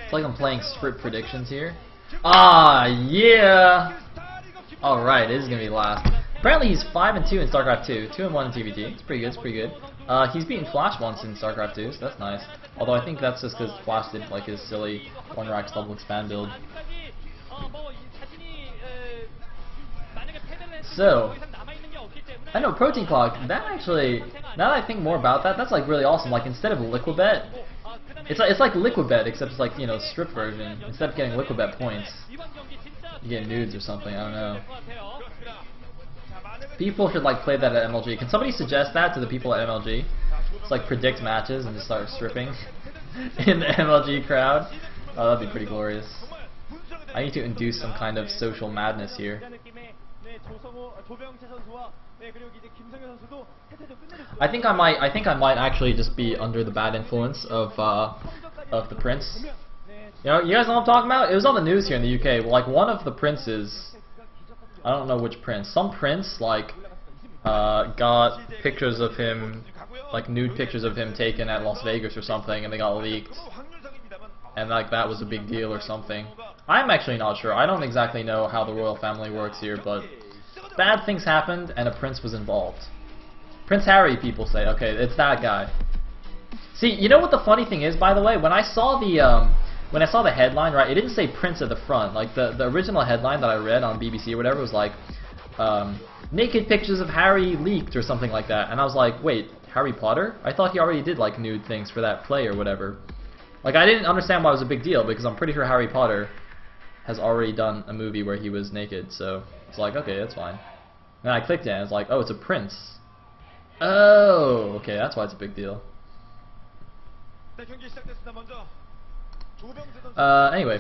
It's like I'm playing script predictions here. Ah, yeah! Alright, it is going to be last. Apparently he's 5-2 in StarCraft 2, 2-1 in TVT. It's pretty good, it's pretty good. He's beaten Flash once in StarCraft 2, so that's nice. Although I think that's just because Flash did like his silly one-racks double expand build. So, I know Protein Clock, that actually, now that I think more about that, that's like really awesome. Like instead of Liquibet, it's like Liquibet, except it's like, you know, strip version. Instead of getting Liquibet points, you get nudes or something, I don't know. People should like play that at MLG. Can somebody suggest that to the people at MLG? It's like predict matches and just start stripping in the MLG crowd. Oh, that'd be pretty glorious. I need to induce some kind of social madness here. I think I might actually just be under the bad influence of the prince. You know, you guys know what I'm talking about? It was on the news here in the UK. Like one of the princes, I don't know which prince. Some prince like got pictures of him, like nude pictures of him taken at Las Vegas or something, and they got leaked. And like that was a big deal or something. I'm actually not sure. I don't exactly know how the royal family works here, but bad things happened and a prince was involved. Prince Harry, people say. Okay, it's that guy. See, you know what the funny thing is, by the way? When I saw the headline, right, it didn't say Prince at the front. Like the original headline that I read on BBC or whatever was like, naked pictures of Harry leaked or something like that. And I was like, wait, Harry Potter? I thought he already did like nude things for that play or whatever. Like I didn't understand why it was a big deal, because I'm pretty sure Harry Potter has already done a movie where he was naked, so it's like, okay, that's fine. And I clicked it and it's like, oh, it's a prince. Oh, okay, that's why it's a big deal. Anyway,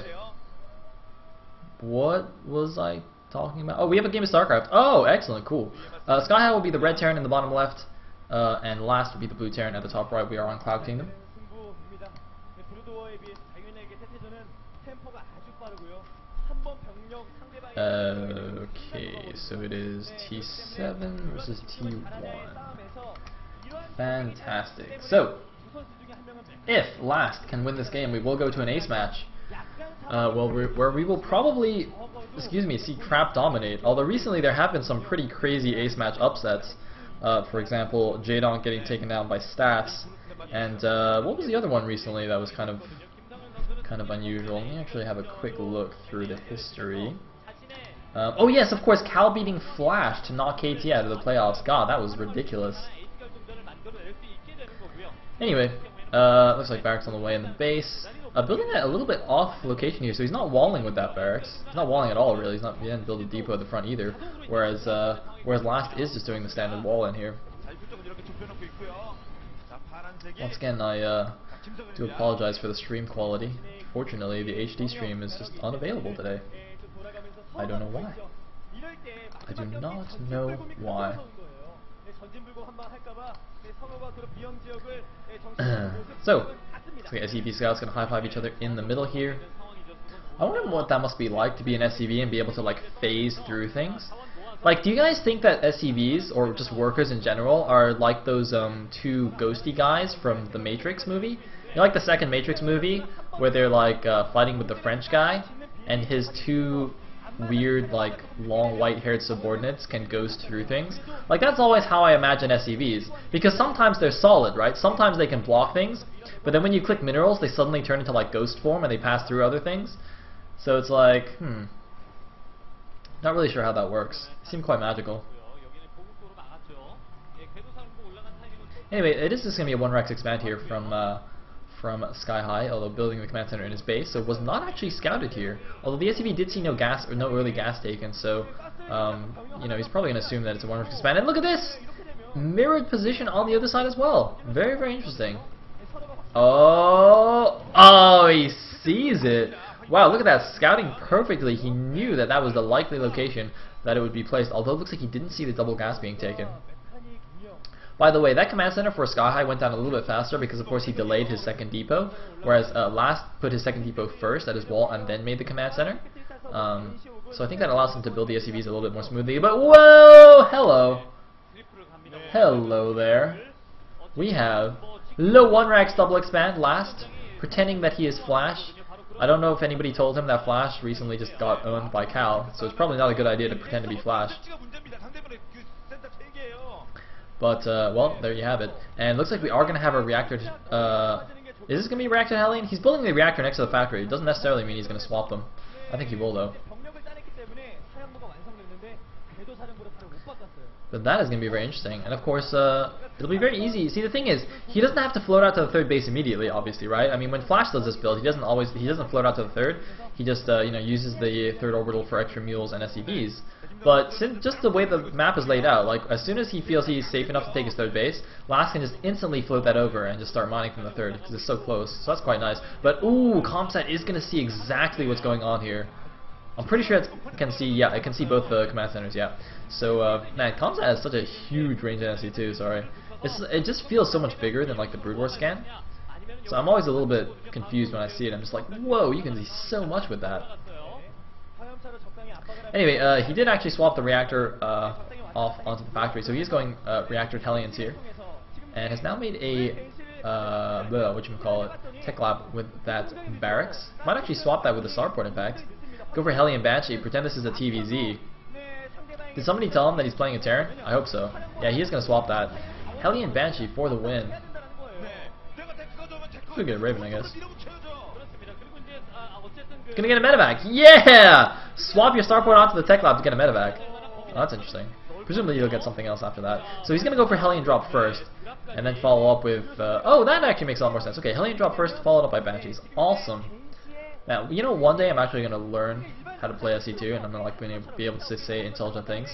what was I talking about? Oh, we have a game of StarCraft. Oh, excellent, cool. Skyhigh will be the red Terran in the bottom left, and last will be the blue Terran at the top right. We are on Cloud Kingdom. Okay, so it is T7 versus T1. Fantastic. So, if last can win this game, we will go to an ace match. Where we will probably, see crap dominate. Although recently there have been some pretty crazy ace match upsets. For example, Jadon getting taken down by Stats. And what was the other one recently that was kind of unusual? Let me actually have a quick look through the history. Oh yes, of course, Cal beating Flash to knock KT out of the playoffs. God, that was ridiculous. Anyway, looks like Barracks on the way in the base. Building that a little bit off location here, so he's not walling with that Barracks. He's not walling at all, really. He didn't build a depot at the front either. Whereas Last is just doing the standard wall in here. Once again, I do apologize for the stream quality. Fortunately, the HD stream is just unavailable today. I don't know why. I do not know why. So, SCV scouts gonna high-five each other in the middle here. I wonder what that must be like to be an SCV and be able to like phase through things. Like, do you guys think that SCVs, or just workers in general, are like those two ghosty guys from the Matrix movie? You know, like the second Matrix movie, where they're like fighting with the French guy, and his two weird, like, long white-haired subordinates can ghost through things. Like, that's always how I imagine SCVs. Because sometimes they're solid, right? Sometimes they can block things, but then when you click minerals, they suddenly turn into, like, ghost form, and they pass through other things. So it's like, not really sure how that works. It seemed quite magical. Anyway, it is just going to be a 1-Rex expand here from Skyhigh, although building the command center in his base, so it was not actually scouted here. Although the SCV did see no gas or no early gas taken, so you know, he's probably going to assume that it's a 1-Rex expand. And look at this! Mirrored position on the other side as well. Very, very interesting. Oh, he sees it. Wow, look at that, scouting perfectly. He knew that that was the likely location that it would be placed, although it looks like he didn't see the double gas being taken. By the way, that command center for Skyhigh went down a little bit faster because, of course, he delayed his second depot, whereas Last put his second depot first at his wall and then made the command center. So I think that allows him to build the SCVs a little bit more smoothly. But whoa, hello, hello there. We have Low 1-Rax double expand last, pretending that he is Flash. I don't know if anybody told him that Flash recently just got owned by Cal, so it's probably not a good idea to pretend to be Flash. But, well, there you have it. And it looks like we are going to have a reactor. Is this going to be a reactor Hellion? He's building the reactor next to the factory. It doesn't necessarily mean he's going to swap them. I think he will, though. But that is going to be very interesting. And of course, it'll be very easy. See, the thing is, he doesn't have to float out to the third base immediately, obviously, right? I mean, when Flash does this build, he doesn't float out to the third. He just, you know, uses the third orbital for extra mules and SCVs. But since just the way the map is laid out, like as soon as he feels he's safe enough to take his third base, Last can just instantly float that over and just start mining from the third because it's so close. So that's quite nice. But ooh, Comsat is going to see exactly what's going on here. I'm pretty sure it can see, yeah, it can see both the command centers, yeah. So, man, Comsat has such a huge range in SC2, sorry. It just feels so much bigger than, like, the Brood War scan. So I'm always a little bit confused when I see it. I'm just like, whoa, you can see so much with that. Anyway, he did actually swap the reactor off onto the factory, so he's going reactor Hellions here. And has now made a, tech lab with that barracks. Might actually swap that with the starport, in fact. Go for Hellion Banshee, pretend this is a TVZ. Did somebody tell him that he's playing a Terran? I hope so. Yeah, he is going to swap that. Hellion Banshee for the win. Could get a Raven, I guess. Gonna get a medevac. Yeah! Swap your starport onto the tech lab to get a medevac. Oh, that's interesting. Presumably you'll get something else after that. So he's gonna go for Hellion drop first, and then follow up with. Oh, that actually makes a lot more sense. Okay, Hellion drop first, followed up by Banshees. Awesome. Now, you know, one day I'm actually gonna learn how to play SC2, and I'm gonna like be able to say intelligent things.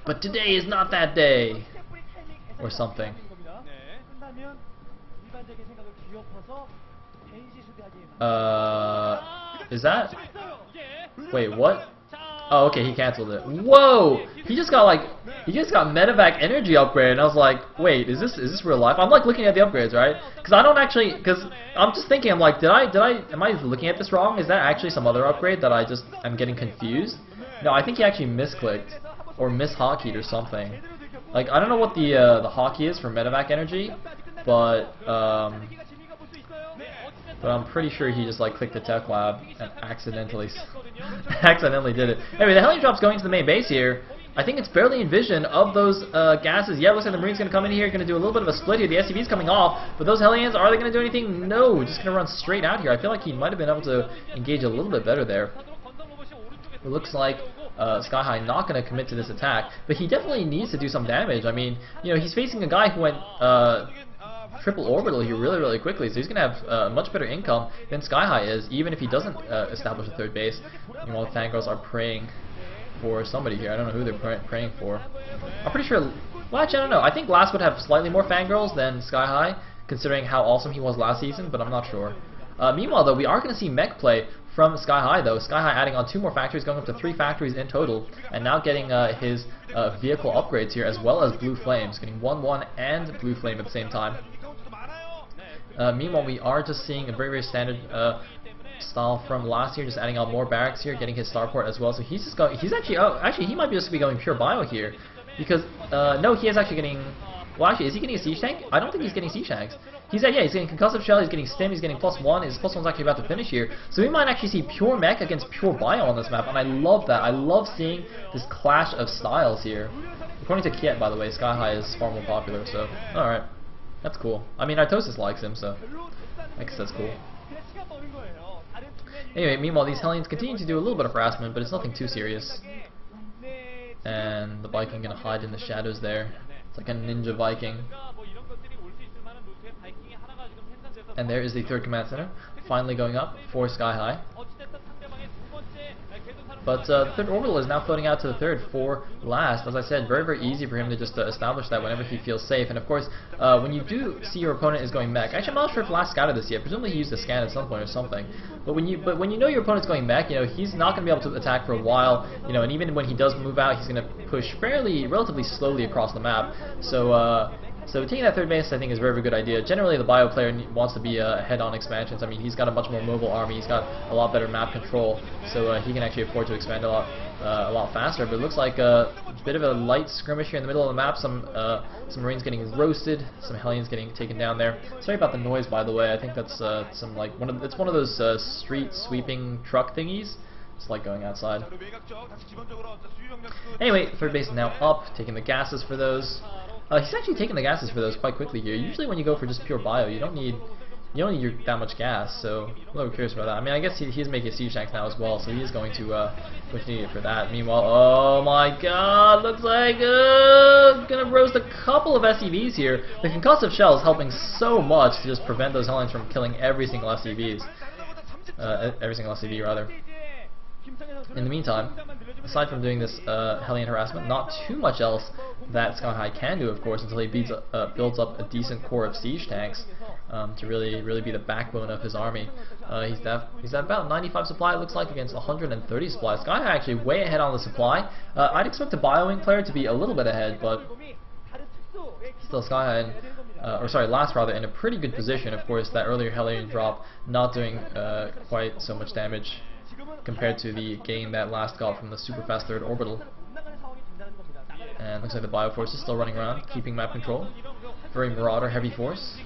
But today is not that day, or something. Is that? Wait, what? Oh, okay, he canceled it. Whoa! He just got medevac energy upgrade, and I was like, wait, is this real life? I'm like looking at the upgrades, right? Because I don't actually, because I'm just thinking, I'm like, am I looking at this wrong? Is that actually some other upgrade that I'm getting confused? No, I think he actually misclicked or mishotkeyed or something. Like, I don't know what the hotkey is for medevac energy, but I'm pretty sure he just like clicked the tech lab and accidentally did it. Anyway, the Hellion drop's going to the main base here. I think it's barely in vision of those gases. Yeah, looks like the Marine's going to come in here, going to do a little bit of a split here. The SCV's coming off, but those Hellions, are they going to do anything? No, just going to run straight out here. I feel like he might have been able to engage a little bit better there. It looks like Skyhigh not going to commit to this attack, but he definitely needs to do some damage. I mean, you know, he's facing a guy who went triple orbital here really quickly, so he's going to have much better income than Skyhigh is, even if he doesn't establish a third base. You know, the Fangirls are praying for somebody here. I don't know who they're praying for. I'm pretty sure, well, actually, I don't know. I think Last would have slightly more Fangirls than Skyhigh, considering how awesome he was last season, but I'm not sure. Meanwhile, though, we are going to see mech play from Skyhigh, though. Skyhigh adding on 2 more factories, going up to 3 factories in total, and now getting his vehicle upgrades here, as well as Blue Flames, getting 1-1 and Blue Flame at the same time. Meanwhile, we are just seeing a very standard style from last year, just adding on more barracks here, getting his starport as well. So he's just going. He's actually. Oh, actually, he might be just be going pure bio here, because no, he is actually getting. Well, actually, is he getting a siege tank? I don't think he's getting siege tanks. He's he's getting concussive shell. He's getting stim. He's getting +1. His +1's actually about to finish here. So we might actually see pure mech against pure bio on this map, and I love that. I love seeing this clash of styles here. According to Kiet, by the way, Skyhigh is far more popular. So all right. That's cool. I mean, Artosis likes him, so I guess that's cool. Anyway, meanwhile, these Hellions continue to do a little bit of harassment, but it's nothing too serious. And the Viking gonna hide in the shadows there. It's like a ninja Viking. And there is the 3rd command center, finally going up for Skyhigh. But the 3rd orbital is now floating out to the 3rd for Last. As I said, very easy for him to just establish that whenever he feels safe. And of course, when you do see your opponent is going mech, actually I'm not sure if Last scouted this yet. Presumably he used a scan at some point or something. But when you know your opponent's going mech, you know he's not going to be able to attack for a while. You know, and even when he does move out, he's going to push relatively slowly across the map. So So taking that third base, I think, is a very, very good idea. Generally, the bio player wants to be ahead on expansions. I mean, he's got a much more mobile army. He's got a lot better map control, so he can actually afford to expand a lot faster. But it looks like a bit of a light skirmish here in the middle of the map. Some Marines getting roasted, some Hellions getting taken down there. Sorry about the noise, by the way. I think that's some like it's one of those street sweeping truck thingies. It's like going outside. Anyway, third base is now up, taking the gases for those. He's actually taking the gases for those quite quickly here. Usually when you go for just pure bio, you don't need that much gas, so I'm a little curious about that. I mean, I guess he's making siege tanks now as well, so he is going to continue for that. Meanwhile, oh my god, looks like gonna roast a couple of SCVs here. The concussive shell is helping so much to just prevent those Hellions from killing every single SCV rather. In the meantime, aside from doing this Hellion harassment, not too much else that Skyhigh can do, of course, until he builds up a decent core of siege tanks to really be the backbone of his army. He's at about 95 supply, it looks like, against 130 supply. Skyhigh actually way ahead on the supply. I'd expect a Biowing player to be a little bit ahead, but still Skyhigh, Last rather, in a pretty good position. Of course, that earlier Hellion drop not doing quite so much damage compared to the gain that Last got from the super fast third orbital. And looks like the Bioforce is still running around, keeping map control. Very Marauder heavy force.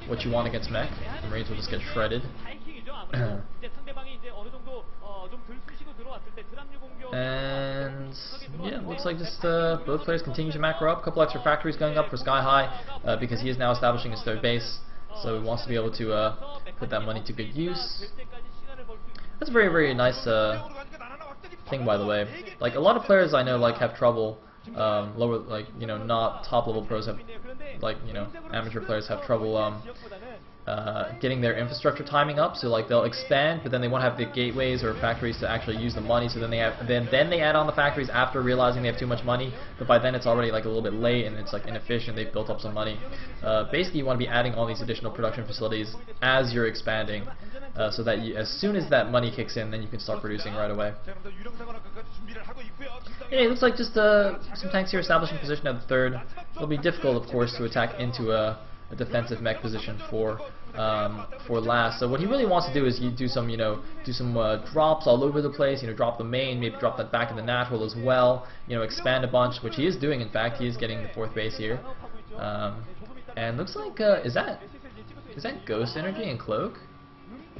What you want against mech. The Marines will just get shredded. And yeah, looks like just both players continue to macro up. A couple extra factories going up for Skyhigh because he is now establishing his third base, so he wants to be able to put that money to good use. That's a very, very nice thing, by the way. Like, a lot of players I know have trouble lower, not top level pros have, amateur players have trouble getting their infrastructure timing up. So they'll expand, but then they won't have the gateways or factories to actually use the money. So then they add on the factories after realizing they have too much money. But by then it's already a little bit late and it's inefficient. They've built up some money. Basically, you want to be adding all these additional production facilities as you're expanding, so that as soon as that money kicks in, then you can start producing right away. Yeah, it looks like just some tanks here establishing position at the third. It'll be difficult, of course, to attack into a defensive mech position for Last. So what he really wants to do is do some drops all over the place. Drop the main, maybe drop that back in the natural as well. Expand a bunch, which he is doing. In fact, he is getting the fourth base here. And looks like is that Ghost Energy and Cloak?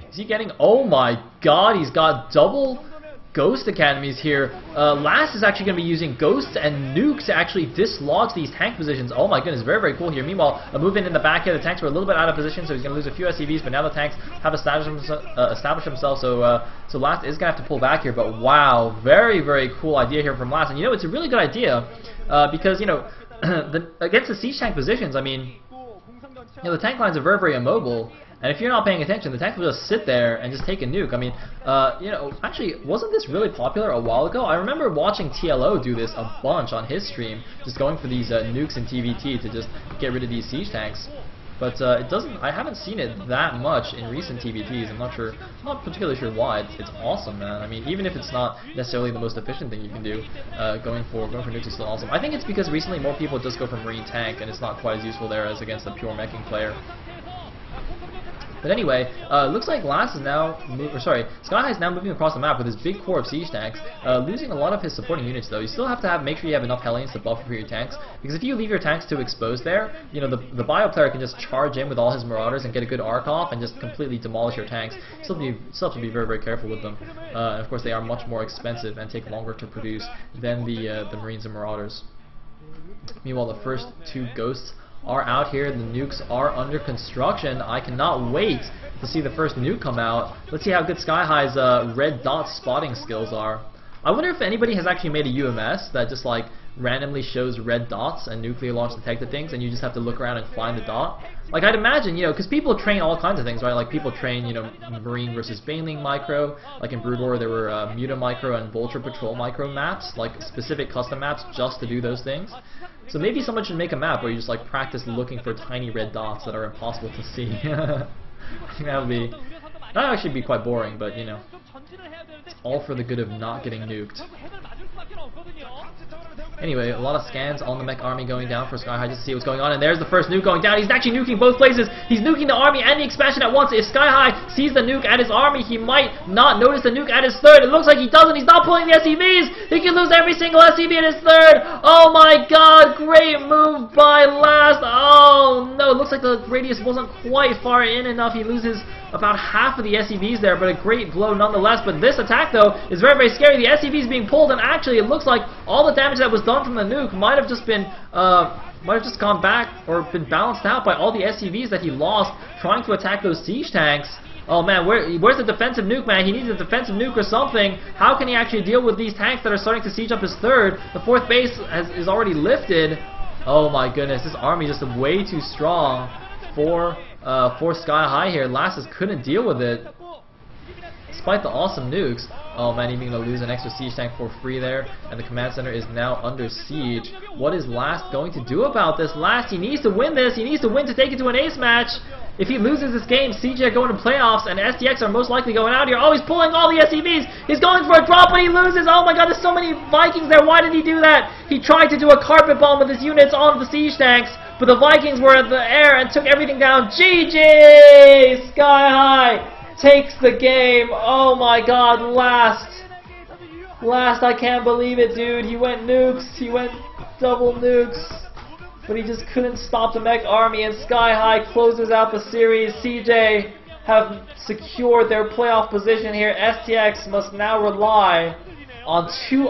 Is he getting? Oh my God! He's got double Ghost Academies here. Last is actually going to be using Ghosts and Nukes to actually dislodge these tank positions. Oh my goodness, very, very cool here. Meanwhile, a move in the back here. The tanks were a little bit out of position, so he's going to lose a few SCVs, but now the tanks have established themselves, so Last is going to have to pull back here. But wow, very, very cool idea here from Last. And it's a really good idea because, against the siege tank positions, I mean, the tank lines are very, very immobile. And if you're not paying attention, the tanks will just sit there and just take a nuke. I mean, actually, wasn't this really popular a while ago? I remember watching TLO do this a bunch on his stream, just going for these nukes and TVT to just get rid of these siege tanks. But it doesn't. I haven't seen it that much in recent TVTs. I'm not particularly sure why. It's awesome, man. I mean, even if it's not necessarily the most efficient thing you can do, going for nukes is still awesome. I think it's because recently more people just go for Marine tank, and it's not quite as useful there as against a pure meching player. But anyway, looks like Last is now, Skyhigh is now moving across the map with his big core of siege tanks, losing a lot of his supporting units though. You still have to make sure you have enough Hellions to buffer for your tanks, because if you leave your tanks too exposed there, the bio player can just charge in with all his Marauders and get a good arc off and just completely demolish your tanks. You still have to be very, very careful with them. And of course, they are much more expensive and take longer to produce than the Marines and Marauders. Meanwhile, the first two Ghosts are out here. The nukes are under construction. I cannot wait to see the first nuke come out. Let's see how good Skyhigh's red dot spotting skills are. I wonder if anybody has actually made a UMS that just randomly shows red dots and nuclear launch detected things, and you just have to look around and find the dot. I'd imagine, because people train all kinds of things, right? People train, Marine versus Baneling micro. In Brood War, there were Muta micro and Vulture Patrol micro maps, specific custom maps just to do those things. So maybe someone should make a map where you just practice looking for tiny red dots that are impossible to see. That'd actually be quite boring, but all for the good of not getting nuked. Anyway, a lot of scans on the mech army going down for Skyhigh just to see what's going on, and there's the first nuke going down. He's actually nuking both places. He's nuking the army and the expansion at once. If Skyhigh sees the nuke at his army, he might not notice the nuke at his third. It looks like he doesn't. He's not pulling the SCVs. He can lose every single SCV at his third. Oh my god, great move by Last. Oh no, it looks like the radius wasn't quite far in enough. He loses about half of the SCVs there, but a great blow nonetheless. But this attack, though, is very, very scary. The SCVs being pulled, and actually it looks like all the damage that was done from the nuke might have just been, gone back or been balanced out by all the SCVs that he lost trying to attack those siege tanks. Oh man, where's the defensive nuke, man? He needs a defensive nuke or something. How can he actually deal with these tanks that are starting to siege up his third? The fourth base is already lifted. Oh my goodness, this army is just way too strong for Skyhigh here. Lasses couldn't deal with it, despite the awesome nukes. Oh man, even going to lose an extra siege tank for free there, and the command center is now under siege. What is Last going to do about this? Last, he needs to win this. He needs to win to take it to an ace match. If he loses this game, CJ are going to playoffs, and STX are most likely going out here. Oh, he's pulling all the SCVs. He's going for a drop, but he loses. Oh my god, there's so many Vikings there. Why did he do that? He tried to do a carpet bomb with his units on the siege tanks, but the Vikings were in the air and took everything down. GG! Skyhigh takes the game. Oh my god, Last, I can't believe it, dude. He went nukes. He went double nukes. But he just couldn't stop the mech army, and Skyhigh closes out the series. CJ have secured their playoff position here. STX must now rely on 2